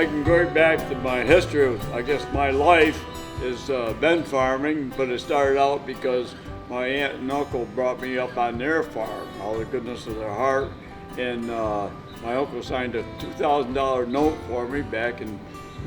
I can go right back to my history of, I guess my life has been farming, but it started out because my aunt and uncle brought me up on their farm, all the goodness of their heart. And my uncle signed a $2,000 note for me back when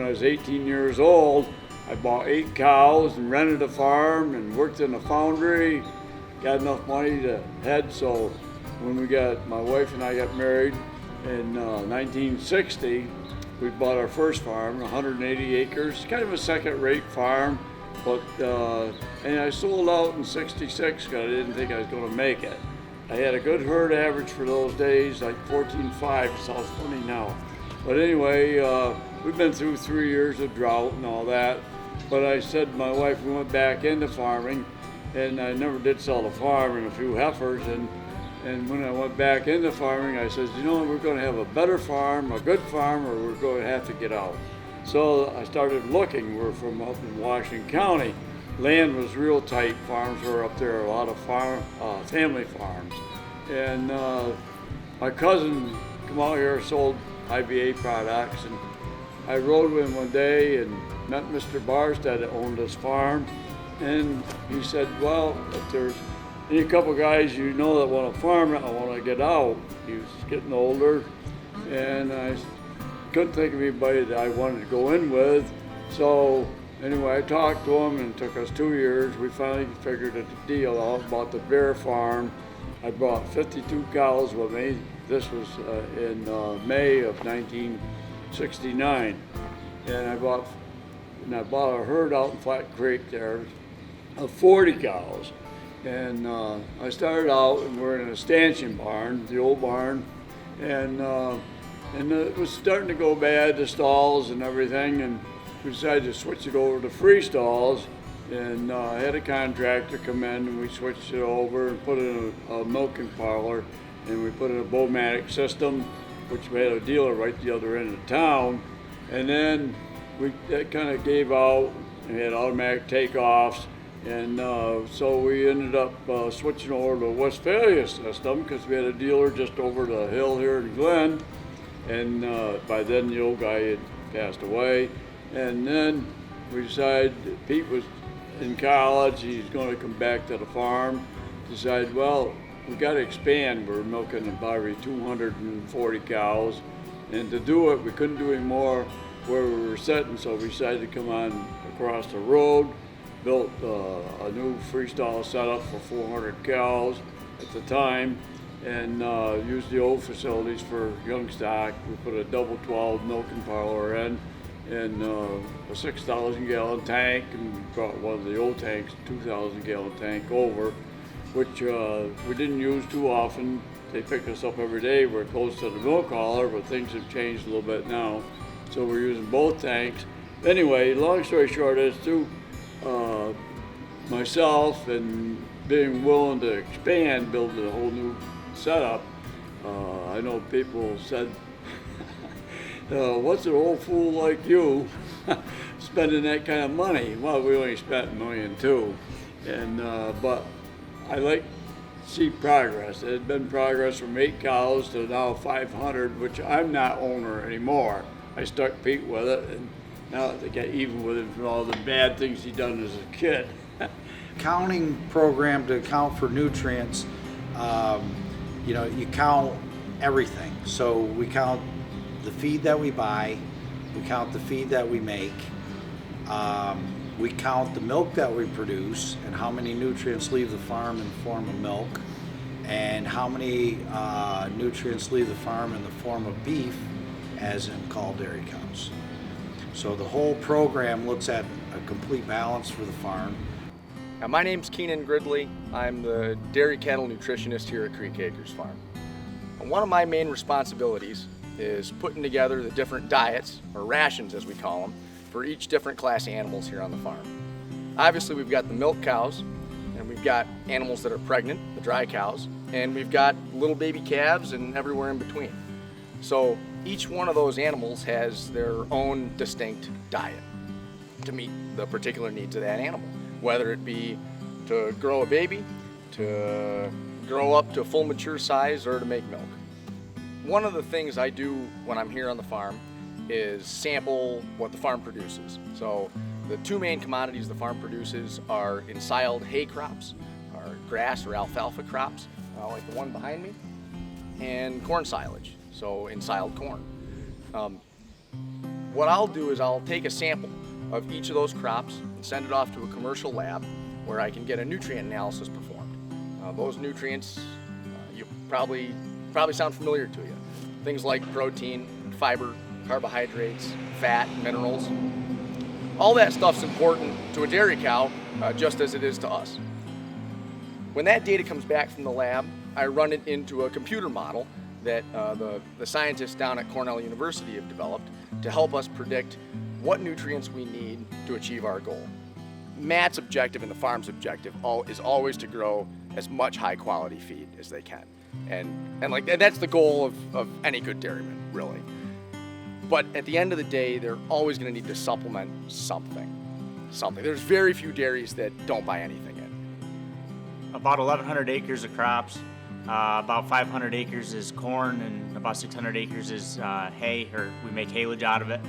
I was 18 years old. I bought 8 cows and rented a farm and worked in a foundry, got enough money to head. So when my wife and I got married in 1960, we bought our first farm, 180 acres, kind of a second-rate farm, but and I sold out in '66 because I didn't think I was going to make it. I had a good herd average for those days, like 14.5. It sounds funny now, but anyway, we've been through 3 years of drought and all that. But I said to my wife, we went back into farming, and I never did sell the farm and a few heifers. And when I went back into farming, I said, you know, we're going to have a better farm, a good farm, or we're going to have to get out. So I started looking. We're from up in Washington County. Land was real tight. Farms were up there, a lot of family farms. And my cousin came out here, sold IBA products, and I rode with him one day and met Mr. Barstead that owned this farm. And he said, well, if there's any couple guys you know that want to farm it, I want to get out. He was getting older, and I couldn't think of anybody that I wanted to go in with. So anyway, I talked to him, and it took us 2 years. We finally figured a deal out, bought the Bear Farm. I brought 52 cows with me. This was in May of 1969. And I bought a herd out in Flat Creek there of 40 cows. And I started out, and we're in a stanchion barn, the old barn, and it was starting to go bad, the stalls and everything, and we decided to switch it over to free stalls. And I had a contractor come in, and we switched it over and put in a milking parlor, and we put in a Bowmatic system, which we had a dealer right at the other end of town. And then that kind of gave out, and we had automatic takeoffs. And so we ended up switching over to a Westphalia system because we had a dealer just over the hill here in Glen. And by then the old guy had passed away. And then we decided Pete was in college, he's going to come back to the farm. Decided, well, we got to expand. We're milking about 240 cows. And to do it, we couldn't do any more where we were sitting, so we decided to come on across the road. Built a new freestyle setup for 400 cows at the time, and used the old facilities for young stock. We put a double 12 milking parlor in, and a 6,000 gallon tank, and we brought one of the old tanks, 2,000 gallon tank over, which we didn't use too often. They pick us up every day. We're close to the milk hauler, but things have changed a little bit now. So we're using both tanks. Anyway, long story short is through myself and being willing to expand, build a whole new setup. I know people said, what's an old fool like you spending that kind of money? Well, we only spent $1.2 million, and but I like to see progress. It had been progress from 8 cows to now 500, which I'm not owner anymore. I stuck Pete with it, and now they get even with him for all the bad things he done as a kid. Counting program to account for nutrients, you count everything. So we count the feed that we buy, we count the feed that we make, we count the milk that we produce and how many nutrients leave the farm in the form of milk, and how many nutrients leave the farm in the form of beef, as in call dairy cows. So the whole program looks at a complete balance for the farm. Now, my name's Keenan Gridley. I'm the dairy cattle nutritionist here at Creek Acres Farm. And one of my main responsibilities is putting together the different diets, or rations as we call them, for each different class of animals here on the farm. Obviously, we've got the milk cows, and we've got animals that are pregnant, the dry cows, and we've got little baby calves and everywhere in between. So each one of those animals has their own distinct diet to meet the particular needs of that animal, whether it be to grow a baby, to grow up to full mature size, or to make milk. One of the things I do when I'm here on the farm is sample what the farm produces. So the two main commodities the farm produces are ensiled hay crops, or grass or alfalfa crops, like the one behind me, and corn silage, so ensiled corn. What I'll do is I'll take a sample of each of those crops and send it off to a commercial lab where I can get a nutrient analysis performed. Those nutrients, you probably sound familiar to you. Things like protein, fiber, carbohydrates, fat, minerals. All that stuff's important to a dairy cow, just as it is to us. When that data comes back from the lab, I run it into a computer model that the scientists down at Cornell University have developed to help us predict what nutrients we need to achieve our goal. Matt's objective and the farm's objective is always to grow as much high quality feed as they can. And that's the goal of any good dairyman, really. But at the end of the day, they're always gonna need to supplement something. There's very few dairies that don't buy anything in. About 1,100 acres of crops. About 500 acres is corn, and about 600 acres is hay, or we make haylage out of it.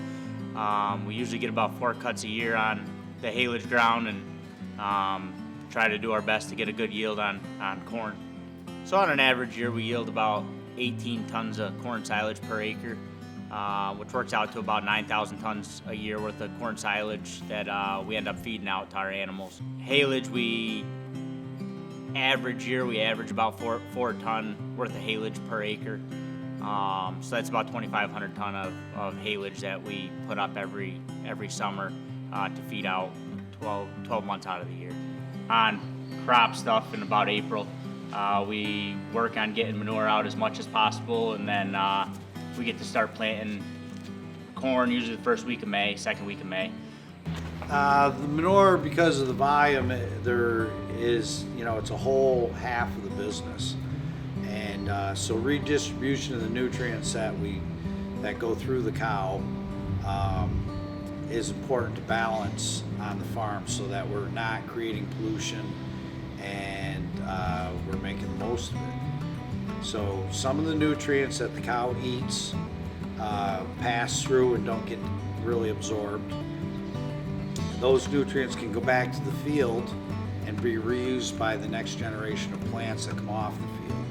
We usually get about 4 cuts a year on the haylage ground, and try to do our best to get a good yield on corn. So on an average year, we yield about 18 tons of corn silage per acre, which works out to about 9,000 tons a year worth of corn silage that we end up feeding out to our animals. Haylage, we average about 4 ton worth of haylage per acre. So that's about 2,500 ton of haylage that we put up every summer to feed out 12 months out of the year. On crop stuff in about April, we work on getting manure out as much as possible, and then we get to start planting corn usually the first week of May, second week of May. The manure, because of the volume, there is, it's a whole half of the business. And so redistribution of the nutrients that go through the cow is important to balance on the farm so that we're not creating pollution and we're making the most of it. So some of the nutrients that the cow eats pass through and don't get really absorbed. Those nutrients can go back to the field and be reused by the next generation of plants that come off the field.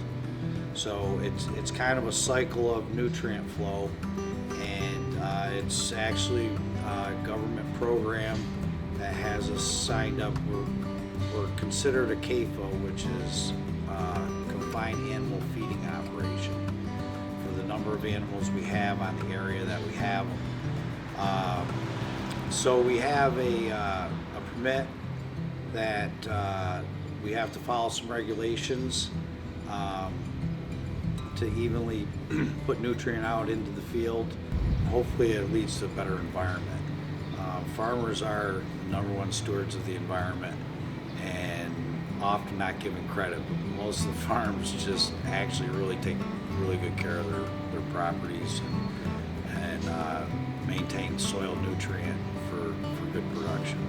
So it's kind of a cycle of nutrient flow, and it's actually a government program that has us signed up. We're considered a CAFO, which is confined animal feeding operation, for the number of animals we have on the area that we have. So we have a permit that we have to follow some regulations to evenly put nutrient out into the field. Hopefully it leads to a better environment. Farmers are the number one stewards of the environment and often not given credit, but most of the farms just actually really take really good care of their properties and maintain soil nutrient for good production.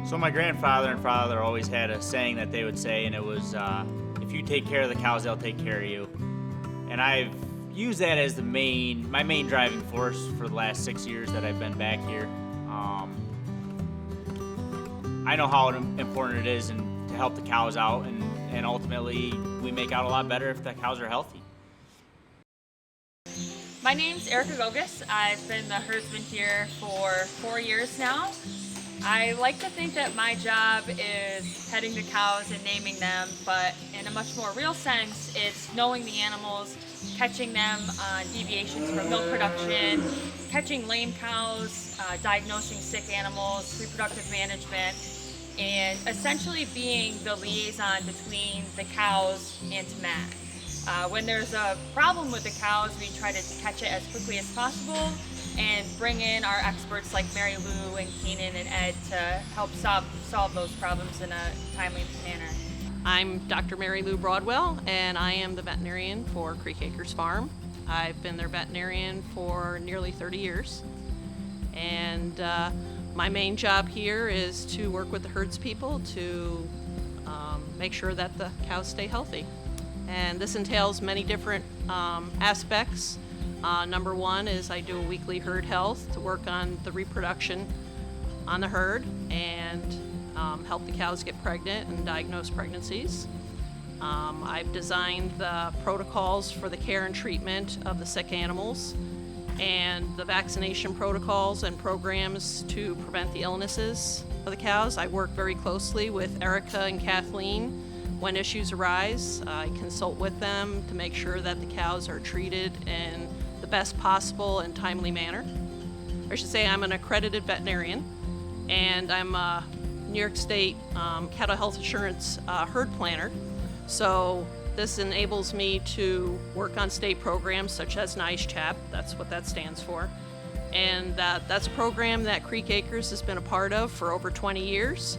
So my grandfather and father always had a saying that they would say, and it was, if you take care of the cows, they'll take care of you. And I've used that as my main driving force for the last 6 years that I've been back here. I know how important it is to help the cows out, and ultimately we make out a lot better if the cows are healthy. My name's Erica Gogus. I've been the herdsman here for 4 years now. I like to think that my job is petting the cows and naming them, but in a much more real sense, it's knowing the animals, catching them on deviations from milk production, catching lame cows, diagnosing sick animals, reproductive management, and essentially being the liaison between the cows and Matt. When there's a problem with the cows, we try to catch it as quickly as possible and bring in our experts like Mary Lou and Keenan and Ed to help solve those problems in a timely manner. I'm Dr. Mary Lou Broadwell, and I am the veterinarian for Creek Acres Farm. I've been their veterinarian for nearly 30 years, and my main job here is to work with the herds people to make sure that the cows stay healthy. And this entails many different aspects. Number one is I do a weekly herd health to work on the reproduction on the herd and help the cows get pregnant and diagnose pregnancies. I've designed the protocols for the care and treatment of the sick animals and the vaccination protocols and programs to prevent the illnesses of the cows. I work very closely with Erica and Kathleen when issues arise. I consult with them to make sure that the cows are treated in the best possible and timely manner. I should say I'm an accredited veterinarian, and I'm a New York State cattle health insurance herd planner. So this enables me to work on state programs such as NICE-CHAP, that's what that stands for. And that's a program that Creek Acres has been a part of for over 20 years.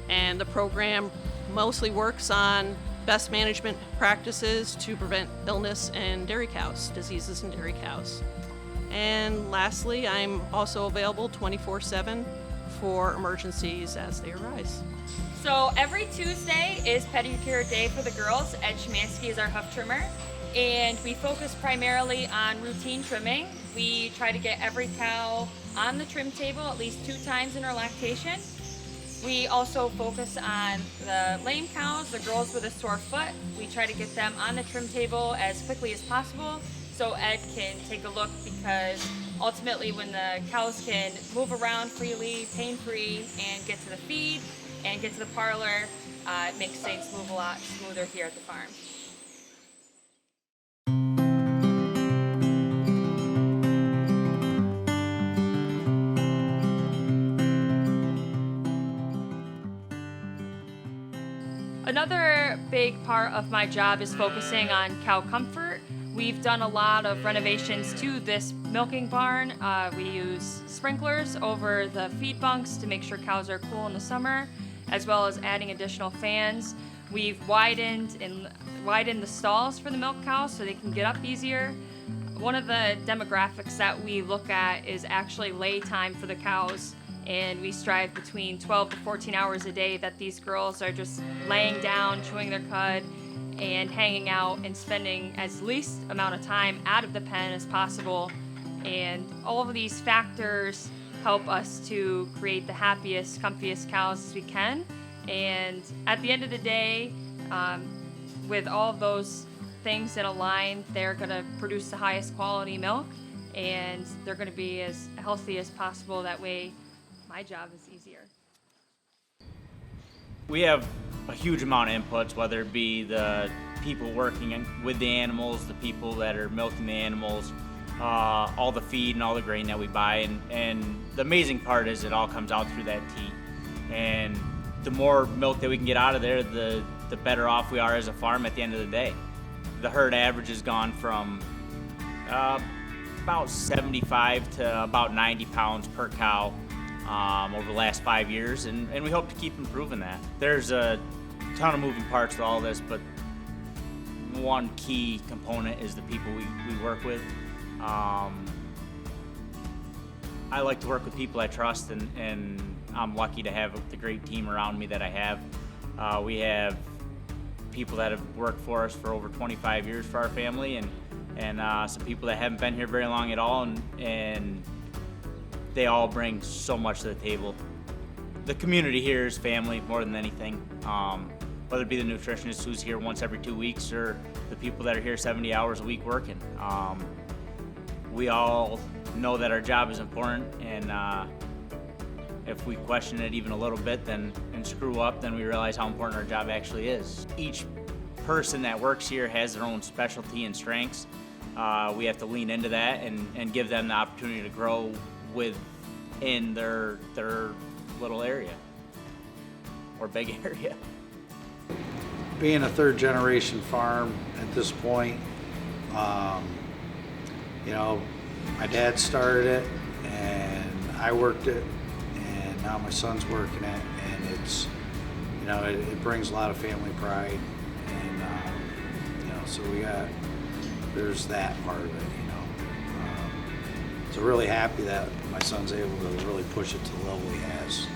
And the program mostly works on best management practices to prevent illness in dairy cows, diseases in dairy cows. And lastly, I'm also available 24/7 for emergencies as they arise. So every Tuesday is pedicure day for the girls. Ed Szymanski is our hoof trimmer, and we focus primarily on routine trimming. We try to get every cow on the trim table at least 2 times in her lactation. We also focus on the lame cows, the girls with a sore foot. We try to get them on the trim table as quickly as possible so Ed can take a look, because ultimately when the cows can move around freely, pain-free, and get to the feed and get to the parlor, it makes things move a lot smoother here at the farm. Another big part of my job is focusing on cow comfort. We've done a lot of renovations to this milking barn. We use sprinklers over the feed bunks to make sure cows are cool in the summer, as well as adding additional fans. We've widened the stalls for the milk cows so they can get up easier. One of the demographics that we look at is actually lay time for the cows, and we strive between 12 to 14 hours a day that these girls are just laying down, chewing their cud, and hanging out and spending as least amount of time out of the pen as possible. And all of these factors help us to create the happiest, comfiest cows as we can. And at the end of the day, with all of those things in a line, they're gonna produce the highest quality milk, and they're gonna be as healthy as possible. That way, my job is easier. We have a huge amount of inputs, whether it be the people working with the animals, the people that are milking the animals, all the feed and all the grain that we buy. And the amazing part is it all comes out through that teat. And the more milk that we can get out of there, the better off we are as a farm at the end of the day. The herd average has gone from about 75 to about 90 pounds per cow over the last 5 years, and we hope to keep improving that. There's a ton of moving parts to all this, but one key component is the people we work with. I like to work with people I trust, and I'm lucky to have the great team around me that I have. We have people that have worked for us for over 25 years for our family, and some people that haven't been here very long at all, and they all bring so much to the table. The community here is family more than anything, whether it be the nutritionist who's here once every 2 weeks or the people that are here 70 hours a week working. We all know that our job is important, and if we question it even a little bit and screw up, then we realize how important our job actually is. Each person that works here has their own specialty and strengths. We have to lean into that and give them the opportunity to grow within their little area or big area. Being a third generation farm at this point, you know, my dad started it and I worked it, and now my son's working it, and it's, you know, it brings a lot of family pride, and you know, so there's that part of it, you know. So really happy that my son's able to really push it to the level he has.